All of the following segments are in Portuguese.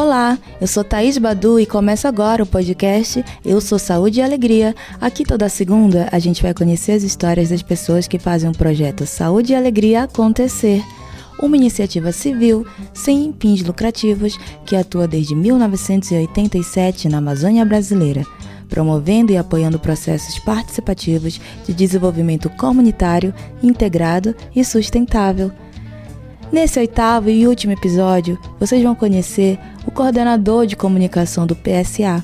Olá, eu sou Thaís Badu e começa agora o podcast Eu Sou Saúde e Alegria. Aqui toda segunda a gente vai conhecer as histórias das pessoas que fazem o projeto Saúde e Alegria acontecer. Uma iniciativa civil sem fins lucrativos que atua desde 1987 na Amazônia brasileira, promovendo e apoiando processos participativos de desenvolvimento comunitário, integrado e sustentável. Nesse 8º e último episódio, vocês vão conhecer o coordenador de comunicação do PSA,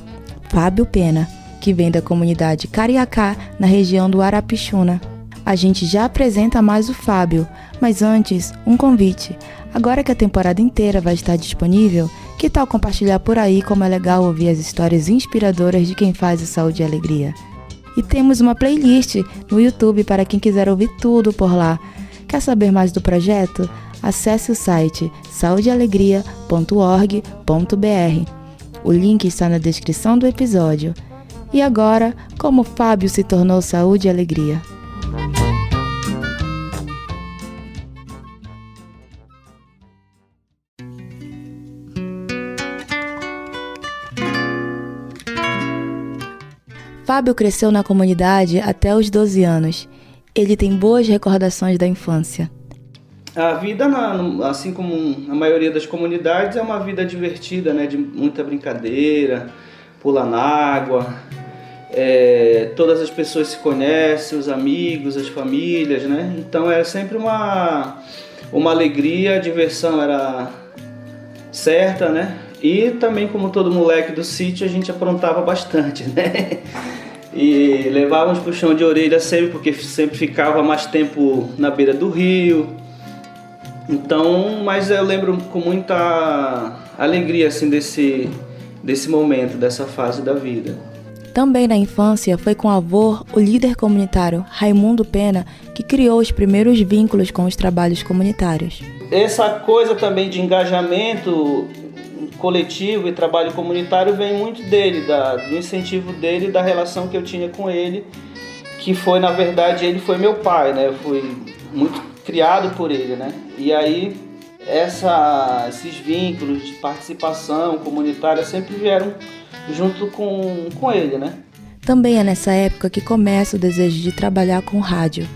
Fábio Pena, que vem da comunidade Cariacá, na região do Arapixuna. A gente já apresenta mais o Fábio, mas antes, um convite. Agora que a temporada inteira vai estar disponível, que tal compartilhar por aí como é legal ouvir as histórias inspiradoras de quem faz a Saúde e Alegria? E temos uma playlist no YouTube para quem quiser ouvir tudo por lá. Quer saber mais do projeto? Acesse o site saudealegria.org.br. O link está na descrição do episódio. E agora, como Fábio se tornou Saúde e Alegria? Fábio cresceu na comunidade até os 12 anos. Ele tem boas recordações da infância. A vida, assim como a maioria das comunidades, é uma vida divertida, né? De muita brincadeira, pular na água. Todas as pessoas se conhecem, os amigos, as famílias, né? Então é sempre uma alegria, a diversão era certa, né? E também, como todo moleque do sítio, a gente aprontava bastante, né? E levávamos puxão de orelha sempre, porque sempre ficava mais tempo na beira do rio. Então, mas eu lembro com muita alegria assim, desse momento, dessa fase da vida. Também na infância foi com o avô, o líder comunitário Raimundo Pena, que criou os primeiros vínculos com os trabalhos comunitários. Essa coisa também de engajamento coletivo e trabalho comunitário vem muito dele, do incentivo dele, da relação que eu tinha com ele, que foi, na verdade, ele foi meu pai, né? Eu fui muito criado por ele, né? E aí esses vínculos de participação comunitária sempre vieram junto com ele, né? Também é nessa época que começa o desejo de trabalhar com rádio.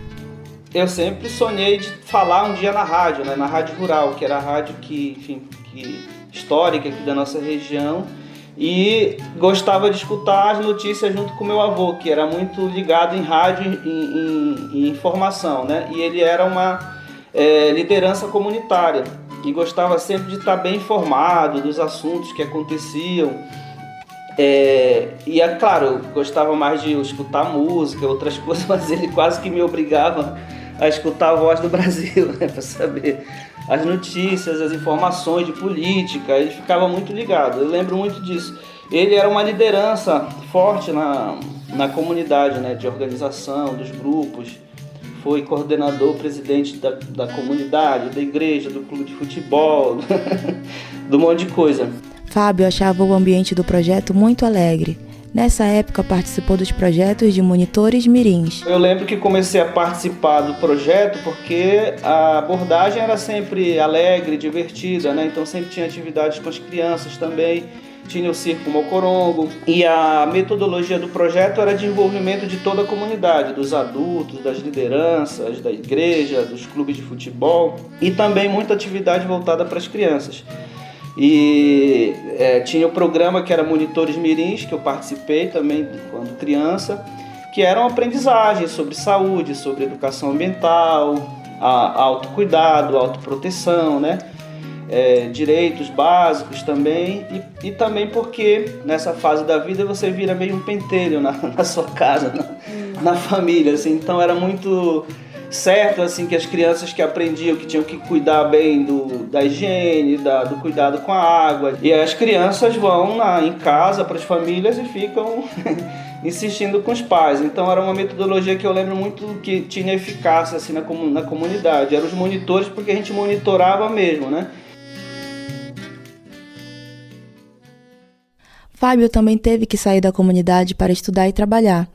Eu sempre sonhei de falar um dia na rádio, né? Na Rádio Rural, que era a rádio histórica aqui da nossa região, e gostava de escutar as notícias junto com meu avô, que era muito ligado em rádio e informação, né? E ele era uma liderança comunitária e gostava sempre de estar bem informado dos assuntos que aconteciam. Claro, eu gostava mais de escutar música, outras coisas, mas ele quase que me obrigava a escutar a Voz do Brasil, né? Para saber as notícias, as informações de política. Ele ficava muito ligado, eu lembro muito disso. Ele era uma liderança forte na comunidade, né, de organização, dos grupos. Foi coordenador, presidente da comunidade, da igreja, do clube de futebol, do monte de coisa. Fábio achava o ambiente do projeto muito alegre. Nessa época participou dos projetos de monitores mirins. Eu lembro que comecei a participar do projeto porque a abordagem era sempre alegre, divertida, né? Então sempre tinha atividades com as crianças também, tinha o circo Mocorongo. E a metodologia do projeto era de envolvimento de toda a comunidade, dos adultos, das lideranças, da igreja, dos clubes de futebol e também muita atividade voltada para as crianças. E tinha o programa que era Monitores Mirins, que eu participei também quando criança, que eram aprendizagens sobre saúde, sobre educação ambiental, autocuidado, autoproteção, né? Direitos básicos também, e também porque nessa fase da vida você vira meio um pentelho na sua casa, na família, assim. Então era muito certo assim, que as crianças que aprendiam que tinham que cuidar bem da higiene, do cuidado com a água. E as crianças vão em casa para as famílias e ficam insistindo com os pais. Então era uma metodologia que eu lembro muito que tinha eficácia assim, na comunidade. Eram os monitores, porque a gente monitorava mesmo, né? Fábio também teve que sair da comunidade para estudar e trabalhar.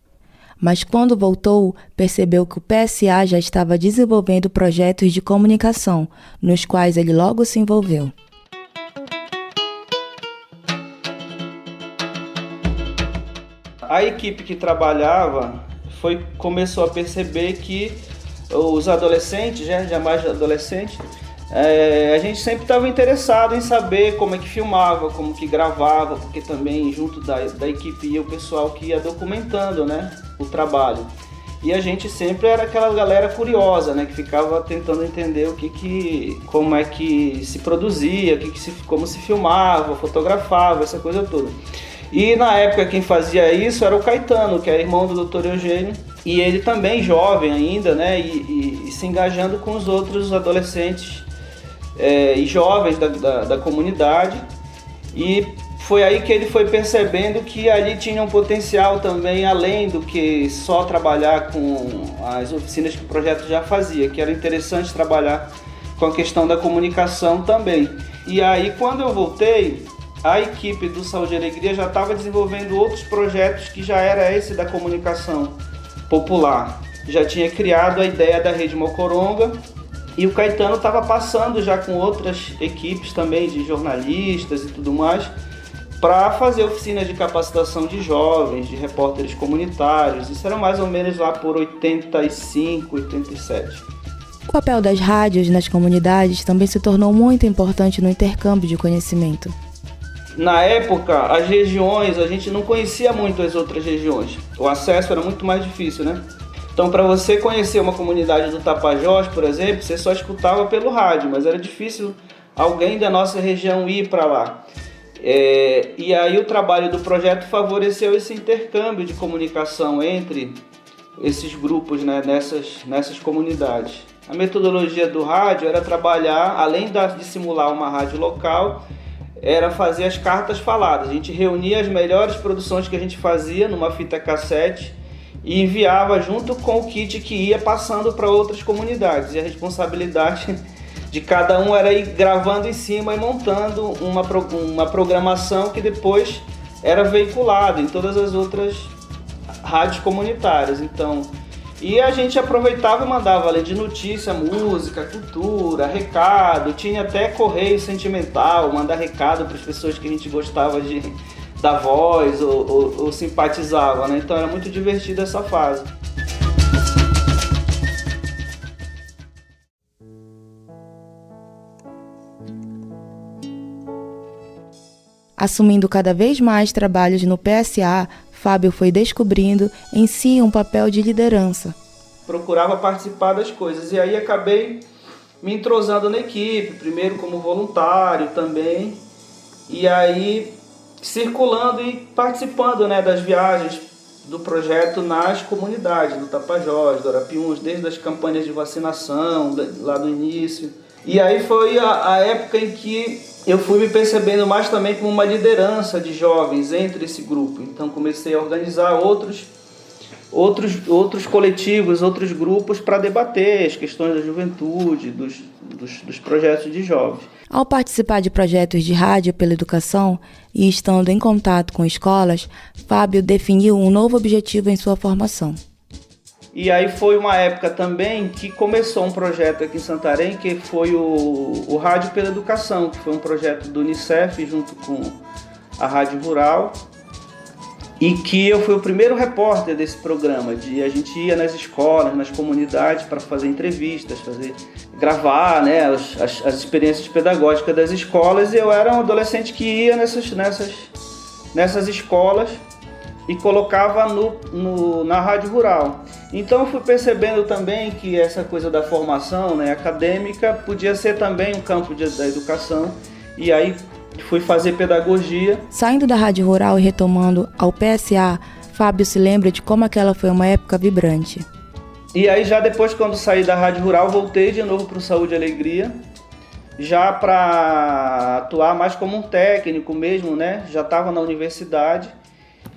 Mas quando voltou, percebeu que o PSA já estava desenvolvendo projetos de comunicação, nos quais ele logo se envolveu. A equipe que trabalhava começou a perceber que os adolescentes, já mais adolescentes, a gente sempre estava interessado em saber como é que filmava, como que gravava, porque também junto da equipe ia o pessoal que ia documentando, né, o trabalho. E a gente sempre era aquela galera curiosa, né, que ficava tentando entender como é que se produzia, como se filmava, fotografava, essa coisa toda. E na época quem fazia isso era o Caetano, que é irmão do Dr. Eugênio, e ele também jovem ainda, né, e se engajando com os outros adolescentes e jovens da comunidade. E foi aí que ele foi percebendo que ali tinha um potencial também, além do que só trabalhar com as oficinas que o projeto já fazia, que era interessante trabalhar com a questão da comunicação também. E aí, quando eu voltei, a equipe do Saúde e Alegria já estava desenvolvendo outros projetos que já era esse da comunicação popular. Já tinha criado a ideia da Rede Mocoronga e o Caetano estava passando já com outras equipes também de jornalistas e tudo mais para fazer oficinas de capacitação de jovens, de repórteres comunitários. Isso era mais ou menos lá por 85, 87. O papel das rádios nas comunidades também se tornou muito importante no intercâmbio de conhecimento. Na época, as regiões, a gente não conhecia muito as outras regiões. O acesso era muito mais difícil, né? Então, para você conhecer uma comunidade do Tapajós, por exemplo, você só escutava pelo rádio, mas era difícil alguém da nossa região ir para lá. E aí o trabalho do projeto favoreceu esse intercâmbio de comunicação entre esses grupos, né, nessas comunidades. A metodologia do rádio era trabalhar, além de simular uma rádio local, era fazer as cartas faladas. A gente reunia as melhores produções que a gente fazia numa fita cassete e enviava junto com o kit que ia passando para outras comunidades. E a responsabilidade de cada um era ir gravando em cima e montando uma programação que depois era veiculada em todas as outras rádios comunitárias. Então, e a gente aproveitava e mandava, além de notícia, música, cultura, recado, tinha até correio sentimental, mandar recado para as pessoas que a gente gostava da voz ou simpatizava, né? Então era muito divertida essa fase. Assumindo cada vez mais trabalhos no PSA, Fábio foi descobrindo em si um papel de liderança. Procurava participar das coisas e aí acabei me entrosando na equipe, primeiro como voluntário também, e aí circulando e participando, né, das viagens do projeto nas comunidades do Tapajós, do Arapiuns, desde as campanhas de vacinação, lá do início. E aí foi a época em que eu fui me percebendo mais também como uma liderança de jovens entre esse grupo. Então comecei a organizar outros coletivos, outros grupos para debater as questões da juventude, dos projetos de jovens. Ao participar de projetos de rádio pela educação e estando em contato com escolas, Fábio definiu um novo objetivo em sua formação. E aí foi uma época também que começou um projeto aqui em Santarém, que foi o Rádio pela Educação, que foi um projeto do Unicef junto com a Rádio Rural, e que eu fui o primeiro repórter desse programa. A gente ia nas escolas, nas comunidades para fazer entrevistas, gravar, né, as experiências pedagógicas das escolas, e eu era um adolescente que ia nessas escolas e colocava na Rádio Rural. Então eu fui percebendo também que essa coisa da formação, né, acadêmica podia ser também um campo da educação, e aí fui fazer pedagogia. Saindo da Rádio Rural e retomando ao PSA, Fábio se lembra de como aquela foi uma época vibrante. E aí já depois, quando saí da Rádio Rural, voltei de novo para o Saúde e Alegria, já para atuar mais como um técnico mesmo, né? Já estava na universidade.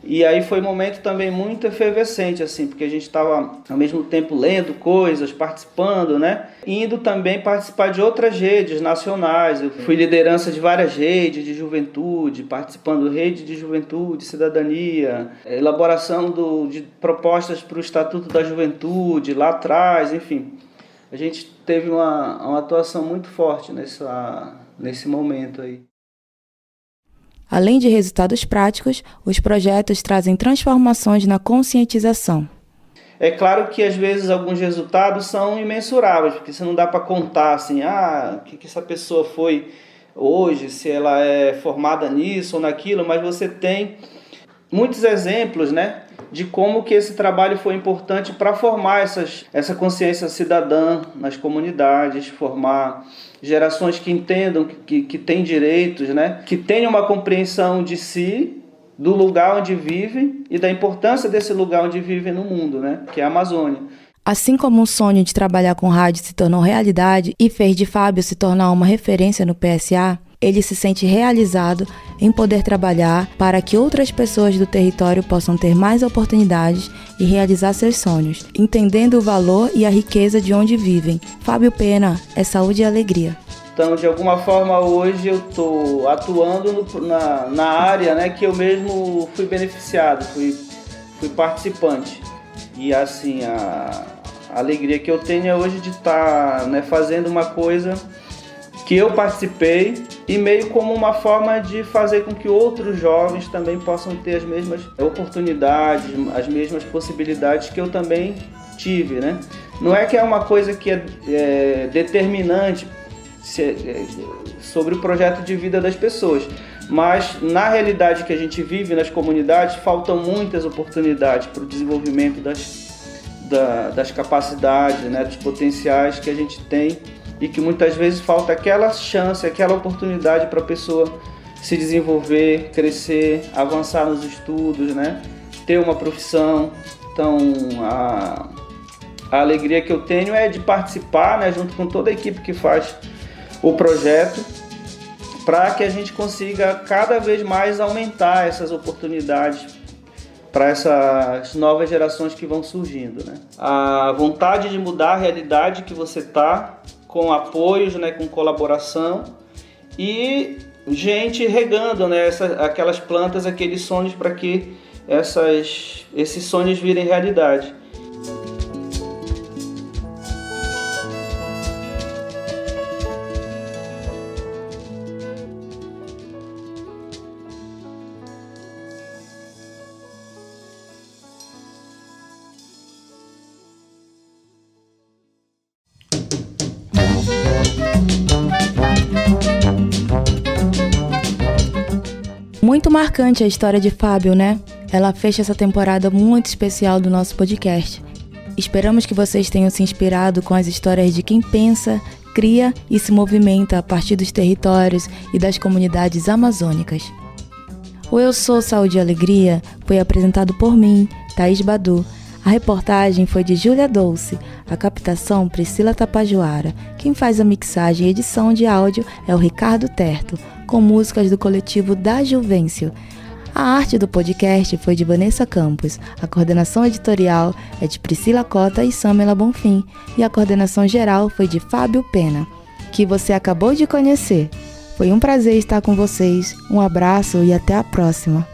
E aí foi um momento também muito efervescente, assim, porque a gente estava ao mesmo tempo lendo coisas, participando, né? Indo também participar de outras redes nacionais. Eu fui liderança de várias redes de juventude, participando de rede de juventude, cidadania, elaboração de propostas para o Estatuto da Juventude lá atrás, enfim. A gente teve uma atuação muito forte nesse momento aí. Além de resultados práticos, os projetos trazem transformações na conscientização. É claro que às vezes alguns resultados são imensuráveis, porque você não dá para contar assim, o que essa pessoa foi hoje, se ela é formada nisso ou naquilo, mas você tem muitos exemplos, né, de como que esse trabalho foi importante para formar essa consciência cidadã nas comunidades, formar gerações que entendam que têm direitos, né, que tenham uma compreensão de si, do lugar onde vivem e da importância desse lugar onde vivem no mundo, né? Que é a Amazônia. Assim como o sonho de trabalhar com rádio se tornou realidade e fez de Fábio se tornar uma referência no PSA, ele se sente realizado em poder trabalhar para que outras pessoas do território possam ter mais oportunidades e realizar seus sonhos, entendendo o valor e a riqueza de onde vivem. Fábio Pena é saúde e alegria. Então, de alguma forma, hoje eu estou atuando na área, né, que eu mesmo fui beneficiado, fui participante. E assim, a alegria que eu tenho é hoje de estar, né, fazendo uma coisa que eu participei e meio como uma forma de fazer com que outros jovens também possam ter as mesmas oportunidades, as mesmas possibilidades que eu também tive, né? Não é que é uma coisa que é determinante sobre o projeto de vida das pessoas, mas na realidade que a gente vive nas comunidades faltam muitas oportunidades para o desenvolvimento das capacidades, né, dos potenciais que a gente tem e que muitas vezes falta aquela chance, aquela oportunidade para a pessoa se desenvolver, crescer, avançar nos estudos, né, ter uma profissão. Então a alegria que eu tenho é de participar, né, junto com toda a equipe que faz o projeto, para que a gente consiga cada vez mais aumentar essas oportunidades para essas novas gerações que vão surgindo, né? A vontade de mudar a realidade que você está, com apoios, né, com colaboração e gente regando, né, aquelas plantas, aqueles sonhos para que esses sonhos virem realidade. Muito marcante a história de Fábio, né? Ela fecha essa temporada muito especial do nosso podcast. Esperamos que vocês tenham se inspirado com as histórias de quem pensa, cria e se movimenta a partir dos territórios e das comunidades amazônicas. O Eu Sou Saúde e Alegria foi apresentado por mim, Thaís Badu. A reportagem foi de Júlia Dolce, a captação Priscila Tapajoara. Quem faz a mixagem e edição de áudio é o Ricardo Terto, com músicas do coletivo Da Juvencio. A arte do podcast foi de Vanessa Campos, a coordenação editorial é de Priscila Cota e Samela Bonfim, e a coordenação geral foi de Fábio Pena, que você acabou de conhecer. Foi um prazer estar com vocês, um abraço e até a próxima!